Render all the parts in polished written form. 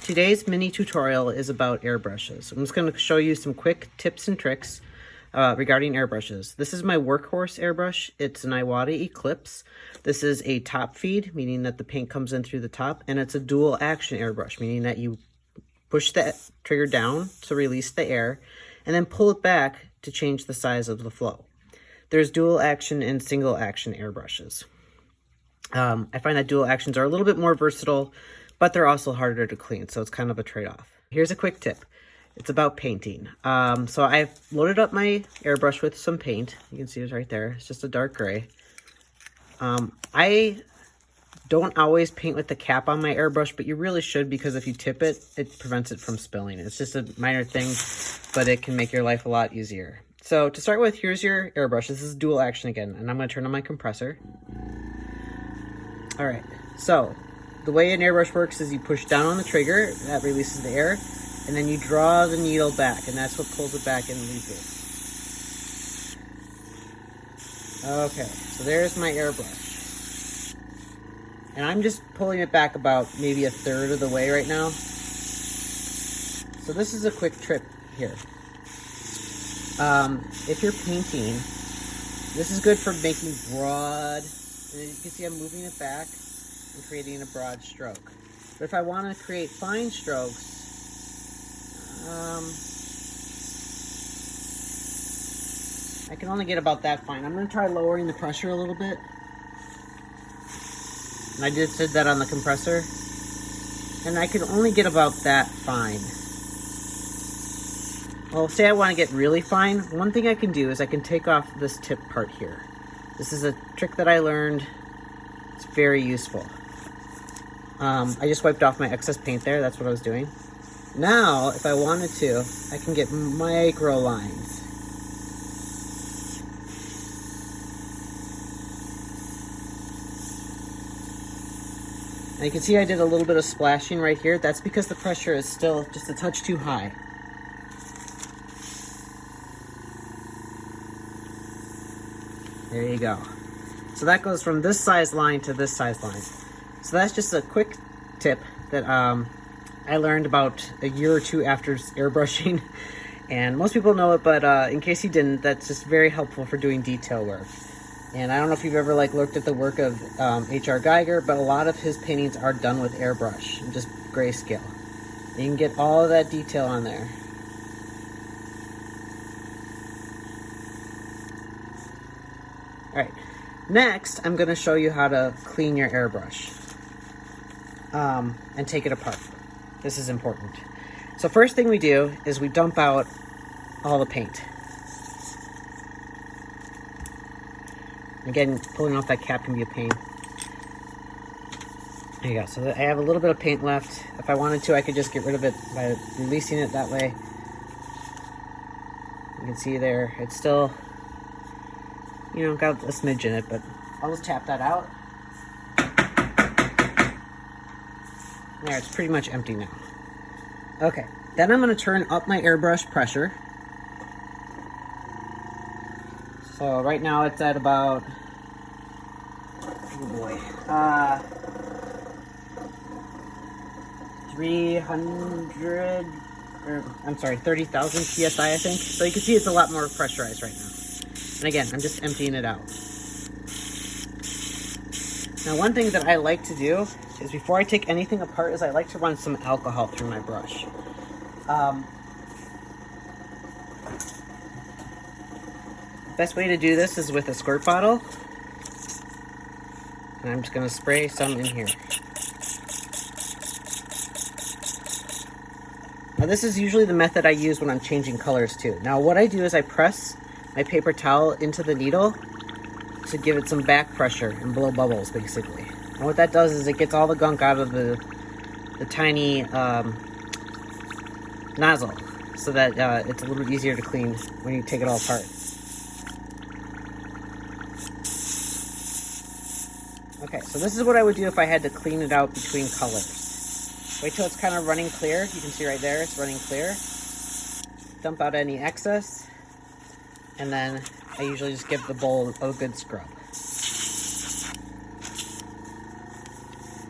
Today's mini tutorial is about airbrushes. I'm just going to show you some quick tips and tricks regarding airbrushes. This is my workhorse airbrush. It's an Iwata Eclipse. This is a top feed, meaning that the paint comes in through the top, and it's a dual action airbrush, meaning that you push the trigger down to release the air, and then pull it back to change the size of the flow. There's dual action and single action airbrushes. I find that dual actions are a little bit more versatile, but they're also harder to clean, so it's kind of a trade-off. Here's a quick tip. It's about painting. So I've loaded up my airbrush with some paint. You can see it's right there. It's just a dark gray. I don't always paint with the cap on my airbrush, but you really should, because if you tip it, it prevents it from spilling. It's just a minor thing, but it can make your life a lot easier. So to start with, here's your airbrush. This is dual action again, and I'm going to turn on my compressor. All right, so the way an airbrush works is you push down on the trigger, that releases the air, and then you draw the needle back, and that's what pulls it back and leaves it. Okay, so there's my airbrush. And I'm just pulling it back about maybe a third of the way right now. So this is a quick trick here. If you're painting, this is good for making broad, and you can see I'm moving it back and creating a broad stroke. But if I want to create fine strokes, I can only get about that fine. I'm going to try lowering the pressure a little bit. And I just did that on the compressor. And I can only get about that fine. Well, say I want to get really fine. One thing I can do is I can take off this tip part here. This is a trick that I learned. It's very useful. I just wiped off my excess paint there. That's what I was doing. Now, if I wanted to, I can get micro lines. And you can see I did a little bit of splashing right here. That's because the pressure is still just a touch too high. There you go. So that goes from this size line to this size line. So that's just a quick tip that I learned about a year or two after airbrushing. And most people know it, but in case you didn't, that's just very helpful for doing detail work. And I don't know if you've ever looked at the work of H.R. Geiger, but a lot of his paintings are done with airbrush, and just grayscale. You can get all of that detail on there. All right, next I'm going to show you how to clean your airbrush and take it apart. This is important. So first thing we do is we dump out all the paint. Again, pulling off that cap can be a pain. There you go. So I have a little bit of paint left. If I wanted to, I could just get rid of it by releasing it that way. You can see there, it's still, you know, got a smidge in it, but I'll just tap that out. There, it's pretty much empty now. Okay, then I'm going to turn up my airbrush pressure. So right now it's at about, oh boy, 30,000 PSI, I think. So you can see it's a lot more pressurized right now. And again, I'm just emptying it out. Now, one thing that I like to do is before I take anything apart is I like to run some alcohol through my brush. Best way to do this is with a squirt bottle. And I'm just going to spray some in here. Now, this is usually the method I use when I'm changing colors too. Now, what I do is I press my paper towel into the needle to give it some back pressure and blow bubbles, basically. And what that does is it gets all the gunk out of the tiny nozzle, so that it's a little bit easier to clean when you take it all apart. Okay, so this is what I would do if I had to clean it out between colors. Wait till it's kind of running clear. You can see right there, it's running clear. Dump out any excess, and then I usually just give the bowl a good scrub.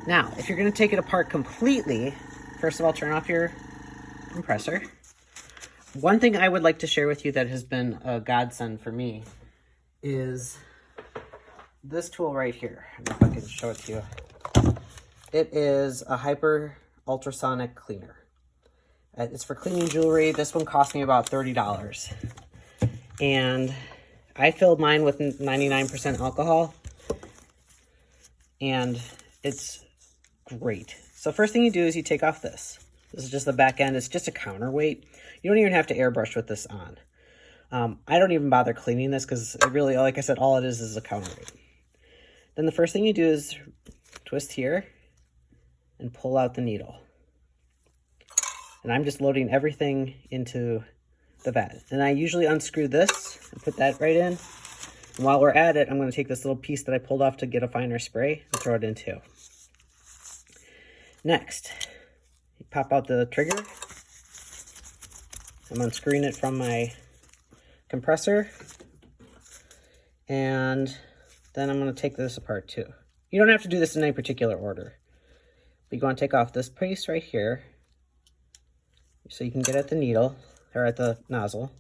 Now, if you're going to take it apart completely, first of all, turn off your compressor. One thing I would like to share with you that has been a godsend for me is this tool right here. I don't know if I can show it to you. It is a hyper ultrasonic cleaner. It's for cleaning jewelry. This one cost me about $30. And I filled mine with 99% alcohol. And it's great. So first thing you do is you take off this. This is just the back end. It's just a counterweight. You don't even have to airbrush with this on. I don't even bother cleaning this because it really, like I said, all it is a counterweight. Then the first thing you do is twist here and pull out the needle. And I'm just loading everything into the vat. And I usually unscrew this and put that right in. And while we're at it, I'm going to take this little piece that I pulled off to get a finer spray and throw it in too. Next, you pop out the trigger. I'm unscrewing it from my compressor. And then I'm going to take this apart too. You don't have to do this in any particular order. But you want to take off this piece right here, so you can get at the needle, or at the nozzle.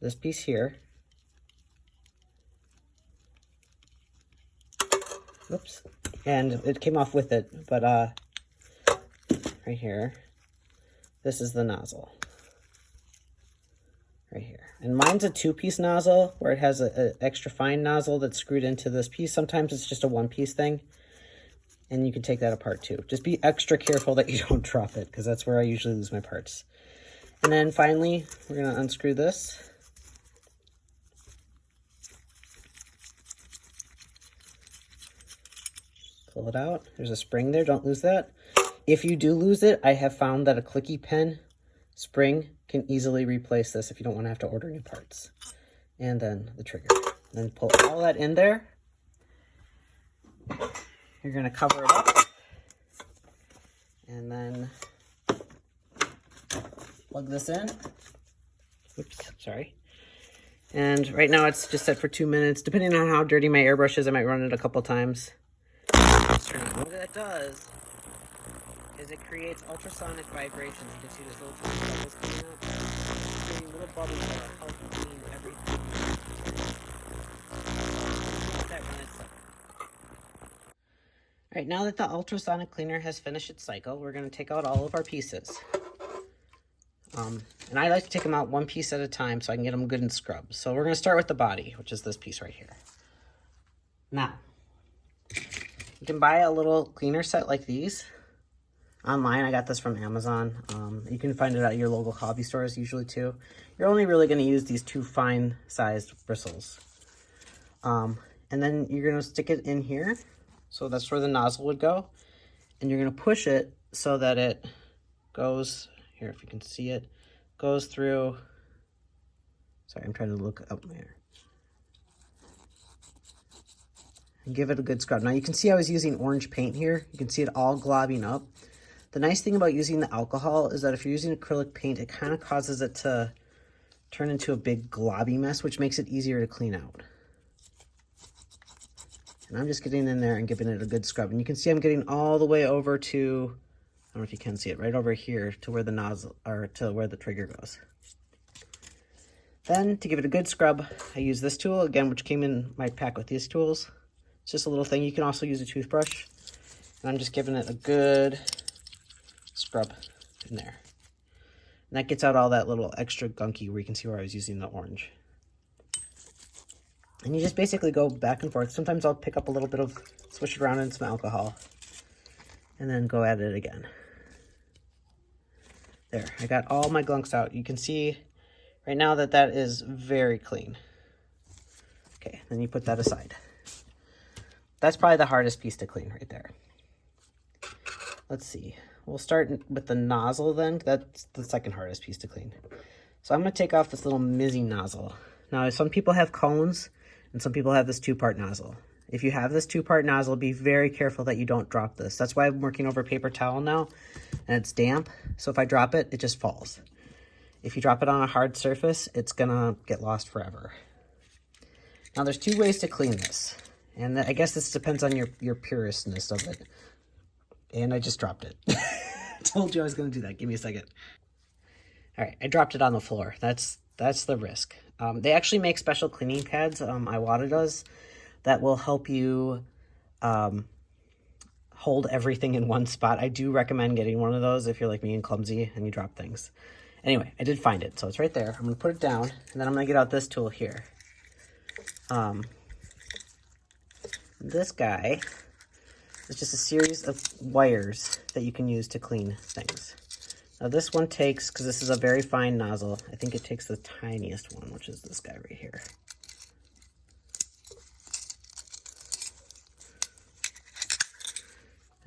This piece here. Oops. And it came off with it, but right here, this is the nozzle. Right here. And mine's a 2-piece nozzle, where it has an extra fine nozzle that's screwed into this piece. Sometimes it's just a 1-piece thing. And you can take that apart too. Just be extra careful that you don't drop it, because that's where I usually lose my parts. And then finally, we're going to unscrew this. Pull it out. There's a spring there. Don't lose that. If you do lose it, I have found that a clicky pen spring can easily replace this if you don't want to have to order new parts. And then the trigger. And then pull all that in there. You're going to cover it up. And then plug this in. Oops, sorry. And right now it's just set for 2 minutes. Depending on how dirty my airbrush is, I might run it a couple times. What that does is it creates ultrasonic vibrations. You can see there's little tiny bubbles coming up. Creating little bubbles that will help clean everything. Let that run its cycle. Alright, now that the ultrasonic cleaner has finished its cycle, we're going to take out all of our pieces. And I like to take them out 1 piece at a time so I can get them good and scrubbed. So we're going to start with the body, which is this piece right here. Now, you can buy a little cleaner set like these online. I got this from Amazon. You can find it at your local hobby stores usually too. You're only really going to use these 2 fine-sized bristles. And then you're going to stick it in here. So that's where the nozzle would go. And you're going to push it so that it goes, here if you can see it, goes through, sorry, I'm trying to look up there. And give it a good scrub. Now you can see I was using orange paint here. You can see it all globbing up. The nice thing about using the alcohol is that if you're using acrylic paint, it kind of causes it to turn into a big globby mess, which makes it easier to clean out. And I'm just getting in there and giving it a good scrub. And you can see I'm getting all the way over to, I don't know if you can see it, right over here to where the nozzle, or to where the trigger goes. Then to give it a good scrub, I use this tool, again, which came in my pack with these tools. It's just a little thing. You can also use a toothbrush. And I'm just giving it a good scrub in there. And that gets out all that little extra gunky where you can see where I was using the orange. And you just basically go back and forth. Sometimes I'll pick up a little bit of, swish it around in some alcohol, and then go at it again. There, I got all my glunks out. You can see right now that that is very clean. Okay, then you put that aside. That's probably the hardest piece to clean right there. Let's see. We'll start with the nozzle then. That's the second hardest piece to clean. So I'm going to take off this little Mizzy nozzle. Now, some people have cones, and some people have this 2-part nozzle. If you have this 2-part nozzle, be very careful that you don't drop this. That's why I'm working over paper towel now, and it's damp. So if I drop it, it just falls. If you drop it on a hard surface, it's going to get lost forever. Now, there's 2 ways to clean this. And I guess this depends on your purishness of it. And I just dropped it. told you I was going to do that. Give me a second. All right, I dropped it on the floor. That's the risk. They actually make special cleaning pads, Iwata does, that will help you hold everything in one spot. I do recommend getting one of those if you're like me and clumsy and you drop things. Anyway, I did find it, so it's right there. I'm going to put it down, and then I'm going to get out this tool here. This guy is just a series of wires that you can use to clean things. Now this one takes, because this is a very fine nozzle, I think it takes the tiniest one, which is this guy right here.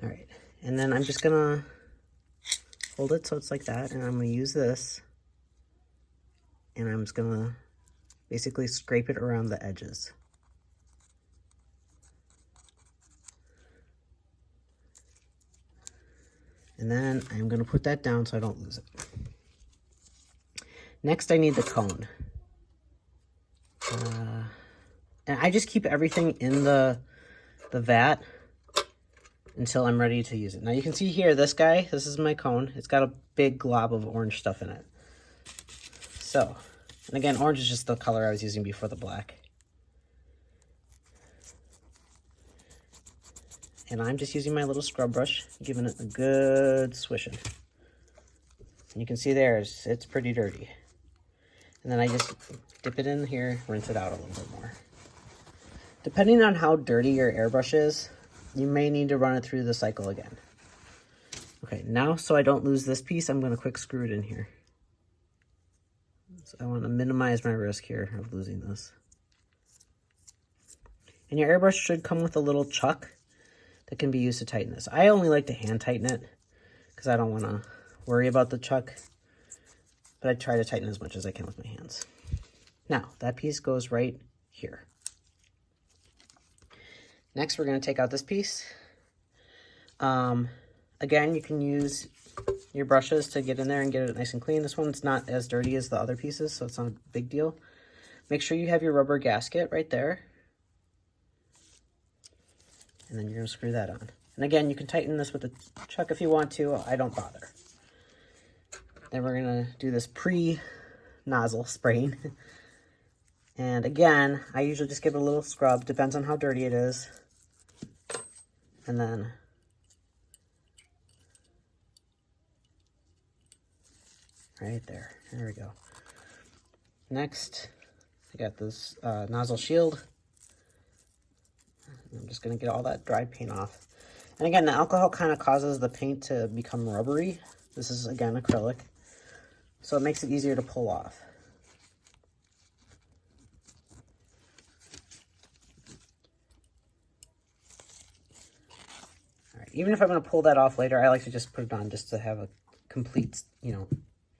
All right, and then I'm just gonna hold it so it's like that, and I'm gonna use this, and I'm just gonna basically scrape it around the edges. And then I'm gonna put that down so I don't lose it. Next, I need the cone. And I just keep everything in the vat until I'm ready to use it. Now you can see here, this guy, this is my cone. It's got a big glob of orange stuff in it. So, and again, orange is just the color I was using before the black. And I'm just using my little scrub brush, giving it a good swishing. And you can see there, it's pretty dirty. And then I just dip it in here, rinse it out a little bit more. Depending on how dirty your airbrush is, you may need to run it through the cycle again. Okay, now so I don't lose this piece, I'm going to quick screw it in here. So I want to minimize my risk here of losing this. And your airbrush should come with a little chuck that can be used to tighten this. I only like to hand tighten it because I don't want to worry about the chuck, but I try to tighten as much as I can with my hands. Now, that piece goes right here. Next, we're going to take out this piece. Again, you can use your brushes to get in there and get it nice and clean. This one's not as dirty as the other pieces, so it's not a big deal. Make sure you have your rubber gasket right there. And then you're going to screw that on. And again, you can tighten this with a chuck if you want to. I don't bother. Then we're going to do this pre-nozzle spraying. And again, I usually just give it a little scrub. Depends on how dirty it is. And then right there. There we go. Next, I got this nozzle shield. I'm just going to get all that dried paint off. And again, the alcohol kind of causes the paint to become rubbery. This is, again, acrylic. So it makes it easier to pull off. All right, even if I'm going to pull that off later, I like to just put it on just to have a complete,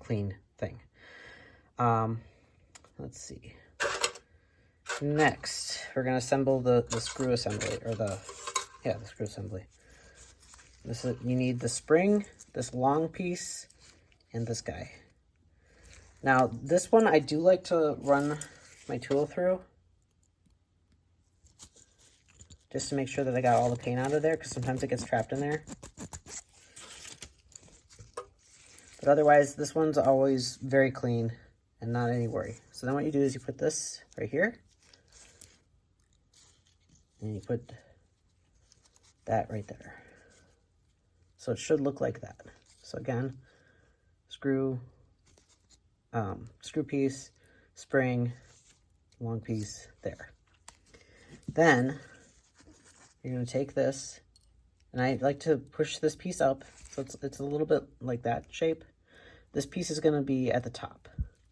clean thing. Let's see. Next, we're going to assemble the screw assembly, or the screw assembly. You need the spring, this long piece, and this guy. Now, this one I do like to run my tool through, just to make sure that I got all the paint out of there, because sometimes it gets trapped in there. But otherwise, this one's always very clean and not any worry. So then what you do is you put this right here. And you put that right there. So it should look like that. So again, screw piece, spring, long piece there. Then you're going to take this, and I like to push this piece up so it's a little bit like that shape. This piece is going to be at the top,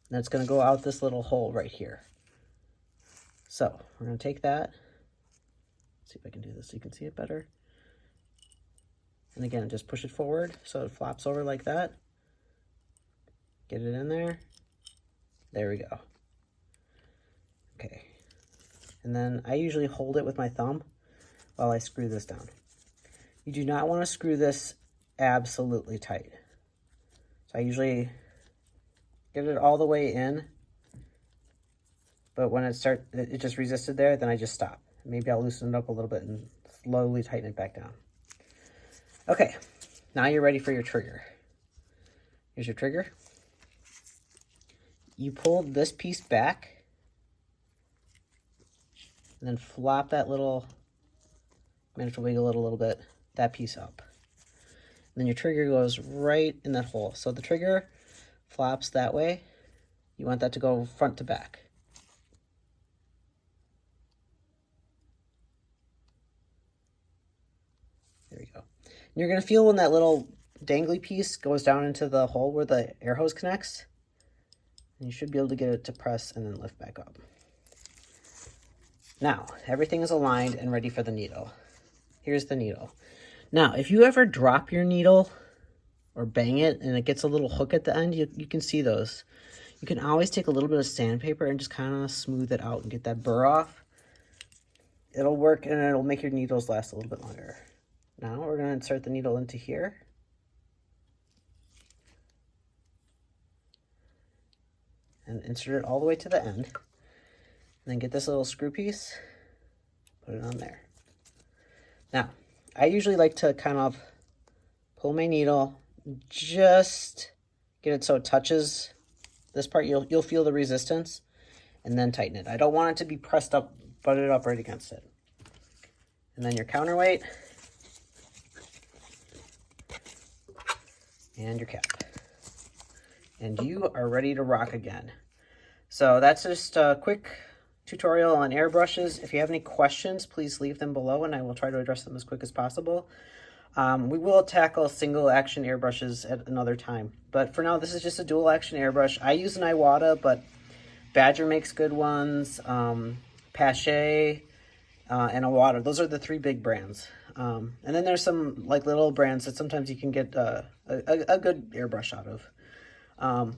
and it's going to go out this little hole right here. So we're going to take that. See if I can do this so you can see it better. And again, just push it forward so it flops over like that. Get it in there. There we go. Okay. And then I usually hold it with my thumb while I screw this down. You do not want to screw this absolutely tight. So I usually get it all the way in, but when it just resisted there, then I just stop. Maybe I'll loosen it up a little bit and slowly tighten it back down. Okay, now you're ready for your trigger. Here's your trigger. You pull this piece back and then flop that little, might have to wiggle it a little bit, that piece up. And then your trigger goes right in that hole. So the trigger flops that way. You want that to go front to back. There we go. And you're going to feel when that little dangly piece goes down into the hole where the air hose connects. And you should be able to get it to press and then lift back up. Now, everything is aligned and ready for the needle. Here's the needle. Now, if you ever drop your needle or bang it and it gets a little hook at the end, you can see those. You can always take a little bit of sandpaper and just kind of smooth it out and get that burr off. It'll work and it'll make your needles last a little bit longer. Now we're going to insert the needle into here. And insert it all the way to the end. And then get this little screw piece, put it on there. Now, I usually like to kind of pull my needle, just get it so it touches this part. You'll feel the resistance, and then tighten it. I don't want it to be pressed up, butted up right against it. And then your counterweight, and your cap. And you are ready to rock again. So that's just a quick tutorial on airbrushes. If you have any questions, please leave them below and I will try to address them as quick as possible. We will tackle single action airbrushes at another time. But for now, this is just a dual action airbrush. I use an Iwata, but Badger makes good ones. Pache and Iwata. Those are the three big brands. And then there's some like little brands that sometimes you can get a good airbrush out of.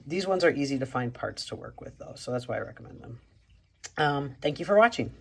These ones are easy to find parts to work with though, so that's why I recommend them. Thank you for watching.